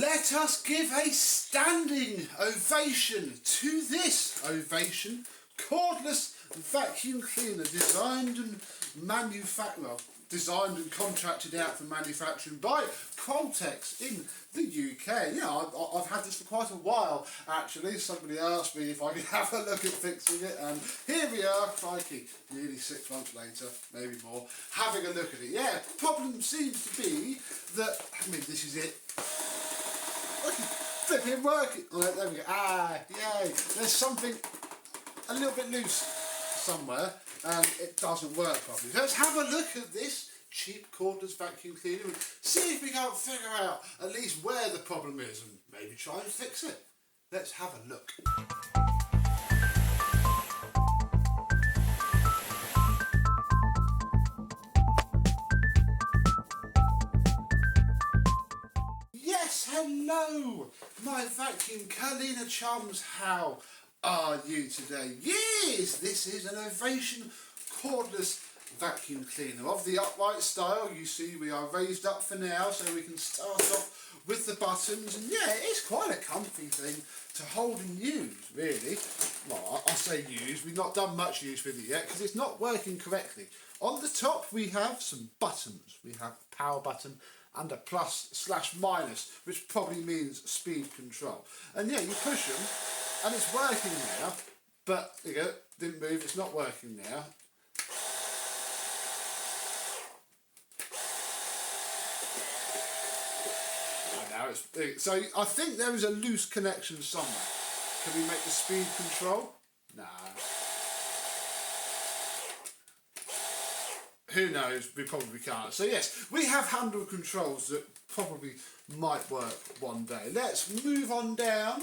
Let us give a standing ovation to this Ovation cordless vacuum cleaner designed and contracted out for manufacturing by Qualtex in the UK. Yeah, I've had this for quite a while actually. Somebody asked me if I could have a look at fixing it, and here we are, crikey, nearly 6 months later, maybe more, having a look at it. Yeah, problem seems to be that, I mean, this is it. Flipping working. Oh, there we go. Ah, yay. There's something a little bit loose somewhere and it doesn't work properly. Let's have a look at this cheap cordless vacuum cleaner and see if we can't figure out at least where the problem is and maybe try and fix it. Let's have a look. Hello, my vacuum cleaner chums, how are you today? Yes, this is an Ovation cordless vacuum cleaner of the upright style. You see we are raised up for now so we can start off with the buttons, and yeah, it's quite a comfy thing to hold and use, really. Well, I say use, we've not done much use with it yet because it's not working correctly. On the top we have some buttons. We have a power button and a plus/minus, which probably means speed control. And yeah, you push them and it's working now, but there you go, didn't move, it's not working now. And now it's, so I think there is a loose connection somewhere. Can we make the speed control? Nah. Who knows, we probably can't. So yes, we have handle controls that probably might work one day. Let's move on down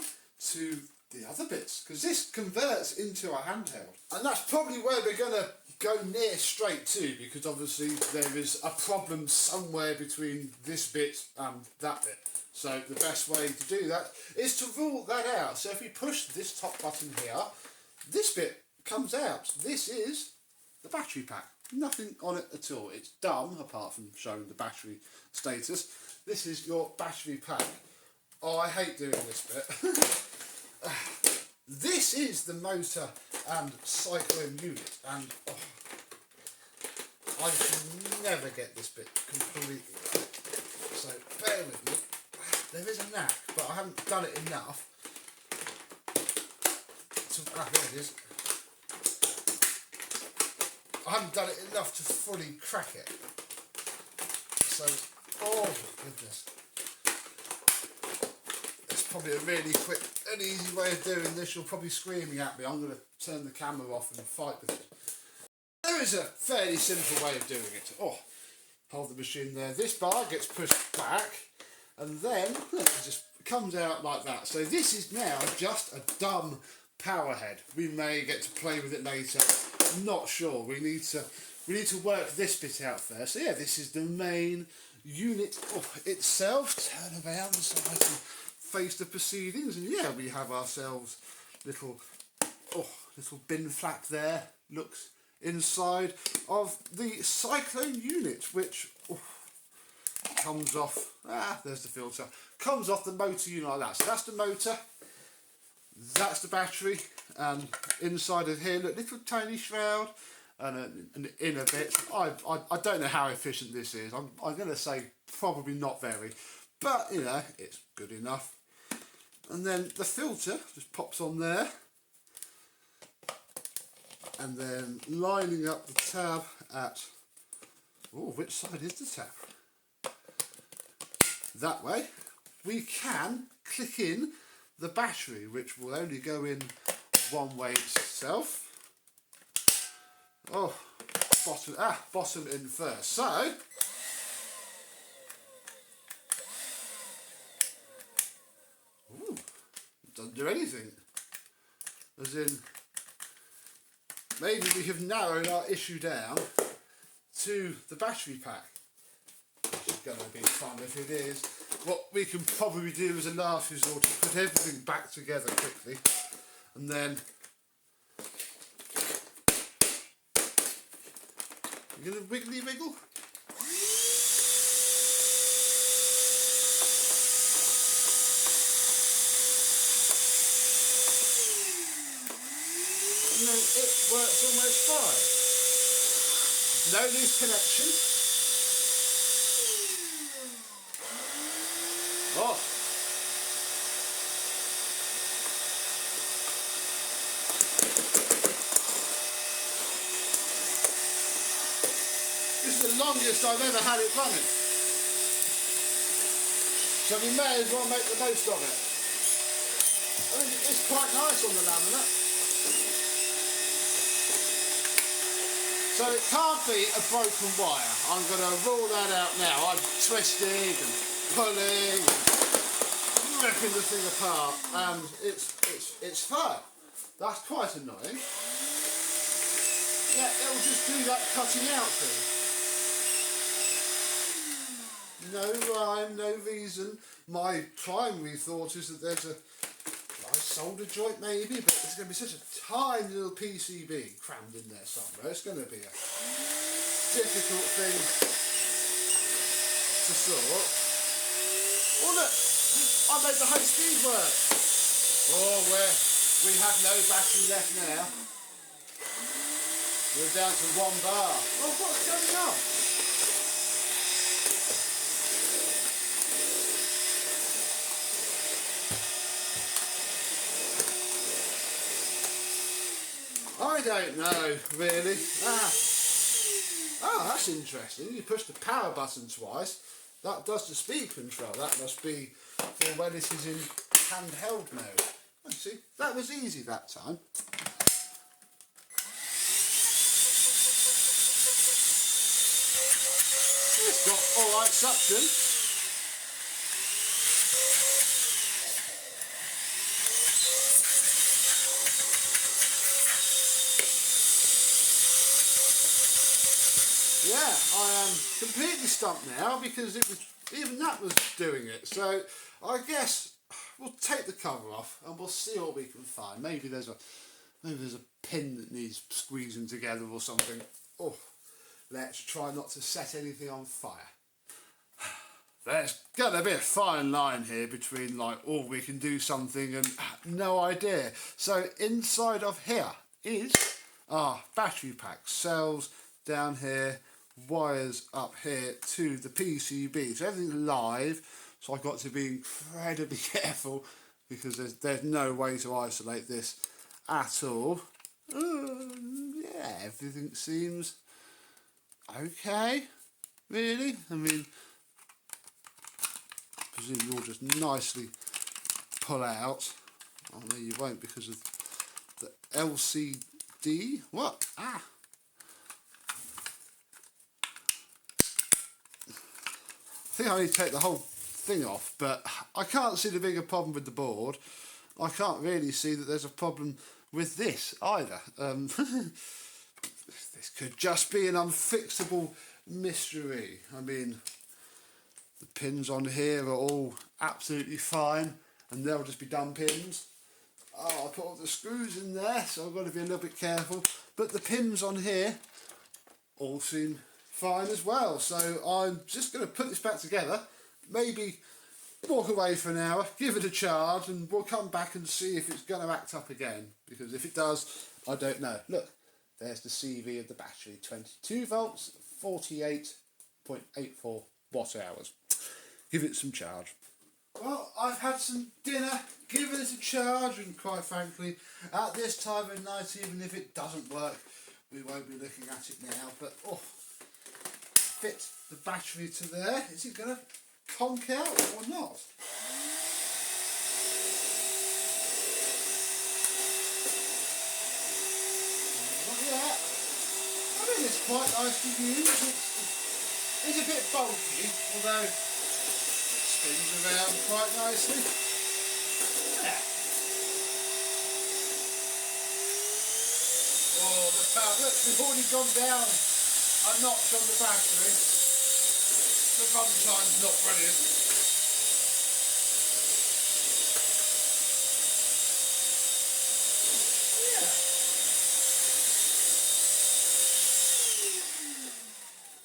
to the other bits, because this converts into a handheld. And that's probably where we're going to go near straight to, because obviously there is a problem somewhere between this bit and that bit. So the best way to do that is to rule that out. So if we push this top button here, this bit comes out. This is the battery pack. Nothing on it at all. It's dumb, apart from showing the battery status. This is your battery pack. Oh, I hate doing this bit. This is the motor and cyclone unit, and oh, I can never get this bit completely right. So bear with me. There is a knack, but I haven't done it enough. There it is. I haven't done it enough to fully crack it. So, oh goodness. It's probably a really quick and easy way of doing this. You're probably screaming at me. I'm going to turn the camera off and fight with it. There is a fairly simple way of doing it. Oh, hold the machine there. This bar gets pushed back and then it just comes out like that. So this is now just a dumb power head. We may get to play with it later. Not sure. We need to work this bit out first. So yeah, this is the main unit itself. Turn around so I can face the proceedings, and yeah, we have ourselves little bin flap there. Looks inside of the cyclone unit, which comes off. There's the filter. Comes off the motor unit like that. So that's the motor. That's the battery, and inside of here, look, little tiny shroud and an inner bit. I don't know how efficient this is. I'm going to say probably not very, but you know, it's good enough. And then the filter just pops on there, and then lining up the tab at, which side is the tab? That way. We can click in the battery, which will only go in one way itself. Oh, bottom in first. So, doesn't do anything. As in, maybe we have narrowed our issue down to the battery pack. Which is going to be fun if it is. What we can probably do as a last resort is put everything back together quickly, and then you're going to wiggly wiggle. and then it works almost fine. No loose connection. Oh. This is the longest I've ever had it running. So we may as well make the most of it. I think it's quite nice on the laminate. So it can't be a broken wire. I'm going to rule that out now. I'm twisting and pulling and ripping the thing apart, and it's fine. That's quite annoying. Yeah, it'll just do that cutting out thing. No rhyme, no reason. My primary thought is that there's a nice solder joint maybe, but there's going to be such a tiny little PCB crammed in there somewhere. It's going to be a difficult thing to sort. Oh look, I made the high speed work. Oh, we have no battery left now. We're down to 1 bar. Oh, what's going on? I don't know, really. Oh, that's interesting. You push the power button twice. That does the speed control. That must be for when it is in handheld mode. Oh, see, that was easy that time. It's got alright suction. Yeah, I am completely stumped now because even that was doing it. So I guess we'll take the cover off and we'll see what we can find. Maybe there's a pin that needs squeezing together or something. Oh, let's try not to set anything on fire. There's gonna be a fine line here between like, oh, we can do something and no idea. So inside of here is our battery pack, cells down here, wires up here to the PCB. So everything's live, so I've got to be incredibly careful because there's no way to isolate this at all. Yeah, everything seems okay, really. I mean, I presume you'll just nicely pull out. Oh no, you won't because of the LCD. What? Ah! I think I need to take the whole thing off, but I can't see the bigger problem with the board. I can't really see that there's a problem with this either. This could just be an unfixable mystery. I mean, the pins on here are all absolutely fine and they'll just be dumb pins. Oh, I put all the screws in there, so I've got to be a little bit careful. But the pins on here all seem fine as well. So I'm just going to put this back together, maybe walk away for an hour, give it a charge, and we'll come back and see if it's going to act up again. Because if it does, I don't know. Look, there's the CV of the battery, 22 volts, 48.84 watt hours. Give it some charge. Well, I've had some dinner, given it a charge, and quite frankly, at this time of night, even if it doesn't work, we won't be looking at it now. But oh, fit the battery to there. Is it going to conk out or not? Not yet. I mean, it's quite nice to use. It's a bit bulky, although it spins around quite nicely. Yeah. Oh, the power. Look, we've already gone down a notch on the battery. The runtime's not brilliant. Yeah.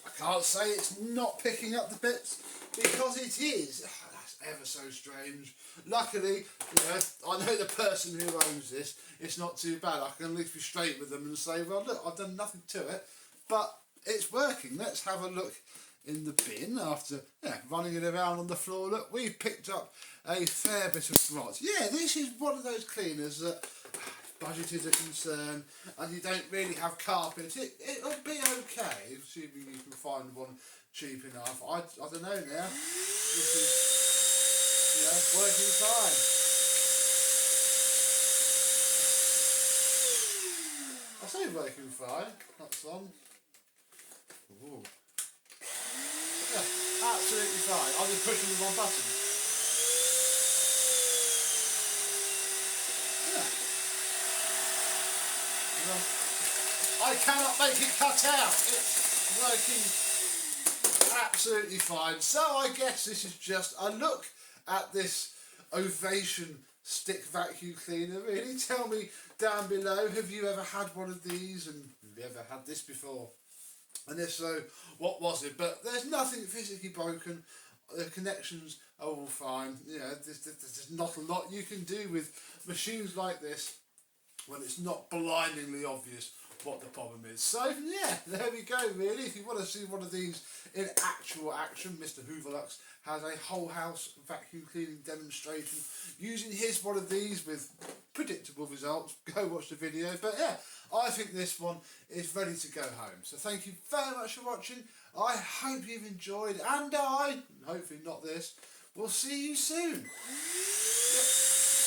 I can't say it's not picking up the bits because it is. That's ever so strange. Luckily, I know the person who owns this. It's not too bad. I can at least be straight with them and say, well, look, I've done nothing to it, but it's working. Let's have a look in the bin after running it around on the floor. Look, we've picked up a fair bit of rot. Yeah, this is one of those cleaners that budget is a concern and you don't really have carpet. It'll be okay, assuming you can find one cheap enough. I don't know now. This is working fine. I say working fine. That's on. Ooh. Yeah, absolutely fine. I'll just push with one button. Yeah. I cannot make it cut out. It's working absolutely fine. So I guess this is just a look at this Ovation stick vacuum cleaner. Really, tell me down below, have you ever had one of these, and have you ever had this before? And if so, what was it? But there's nothing physically broken. The connections are all fine. There's not a lot you can do with machines like this when it's not blindingly obvious what the problem is. So yeah, there we go really. If you want to see one of these in actual action, Mr. Hooverlux has a whole house vacuum cleaning demonstration using one of these with predictable results. Go watch the video. But yeah, I think this one is ready to go home. So thank you very much for watching. I hope you've enjoyed, and hopefully not this, we'll see you soon. Yep.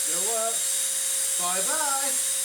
Still works. Bye bye.